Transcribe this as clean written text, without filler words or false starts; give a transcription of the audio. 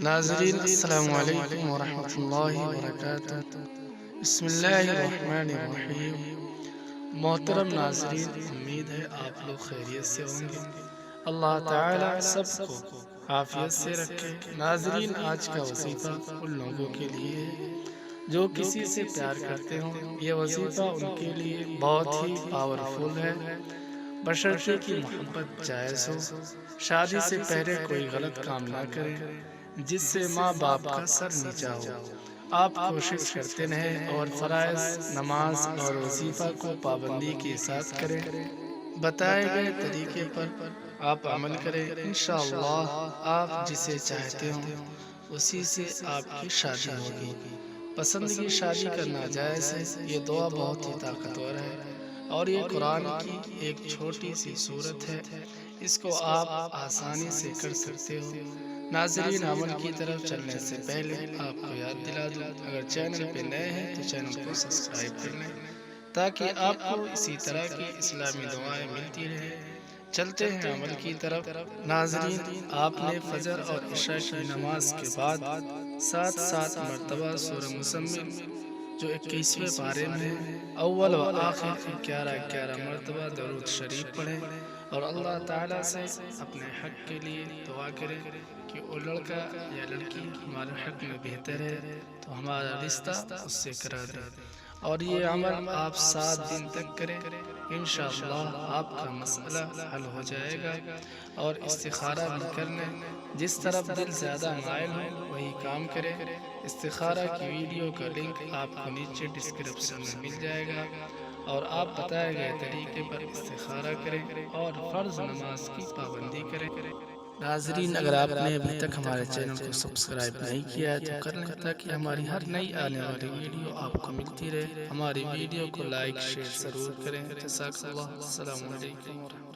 ناظرین السلام علیکم ورحمۃ اللہ وبرکاتہ۔ بسم اللہ الرحمن الرحیم۔ محترم ناظرین، امید ہے آپ لوگ خیریت سے ہوں گے۔ اللہ تعالی سب کو عافیت سے رکھے۔ ناظرین، آج کا وظیفہ ان لوگوں کے لیے ہے جو کسی سے پیار کرتے ہوں۔ یہ وظیفہ ان کے لیے بہت ہی پاورفل ہے، بشرطے کی محبت جائز ہو۔ شادی سے پہلے کوئی غلط کام نہ کریں جس سے ماں باپ کا سر نیچا ہو۔ آپ کوشش کرتے رہیں اور فرائض، نماز اور وظیفہ کو پابندی کے ساتھ کریں۔ بتائے گئے طریقے پر آپ عمل کریں، انشاءاللہ آپ جسے چاہتے ہوں اسی سے آپ کی شادی ہوگی۔ پسند کی شادی کرنا جائز ہے۔ یہ دعا بہت ہی طاقتور ہے اور یہ قرآن کی ایک چھوٹی سی سورت ہے، اس کو آپ آسانی سے کر سکتے ہو۔ ناظرین، عمل کی طرف چلنے سے پہلے آپ کو یاد دلا دوں، اگر چینل پہ نئے ہیں تو چینل کو سبسکرائب کر لیں تاکہ آپ کو اسی طرح کی اسلامی دعائیں ملتی رہیں۔ چلتے ہیں عمل کی طرف۔ ناظرین، آپ نے فجر اور عشاء کی نماز کے بعد 7 مرتبہ سورہ مزمل جو 21ویں پارے میں ہے، اول و آخر کی 11 مرتبہ درود شریف پڑھیں اور اللہ تعالیٰ سے اپنے حق کے لیے دعا کریں کہ وہ لڑکا یا لڑکی ہمارے حق میں بہتر ہے تو ہمارا رشتہ اس سے کرا دے۔ اور یہ عمل آپ 7 دن تک کریں، انشاءاللہ آپ کا مسئلہ حل ہو جائے گا۔ اور استخارہ بھی کرنے، جس طرف دل زیادہ مائل ہو وہی کام کریں۔ استخارہ کی ویڈیو کا لنک آپ کو نیچے ڈسکرپشن میں مل جائے گا اور آپ بتائے گئے طریقے پر استخارہ کریں اور فرض نماز کی پابندی کریں۔ ناظرین، اگر آپ نے ابھی تک ہمارے چینل کو سبسکرائب نہیں کیا ہے تو کر لیں تاکہ ہماری ہر نئی آنے والی ویڈیو آپ کو ملتی رہے۔ ہماری ویڈیو کو لائک شیئر ضرور کریں۔ جزاک اللہ۔ السلام علیکم ورحمۃ اللہ۔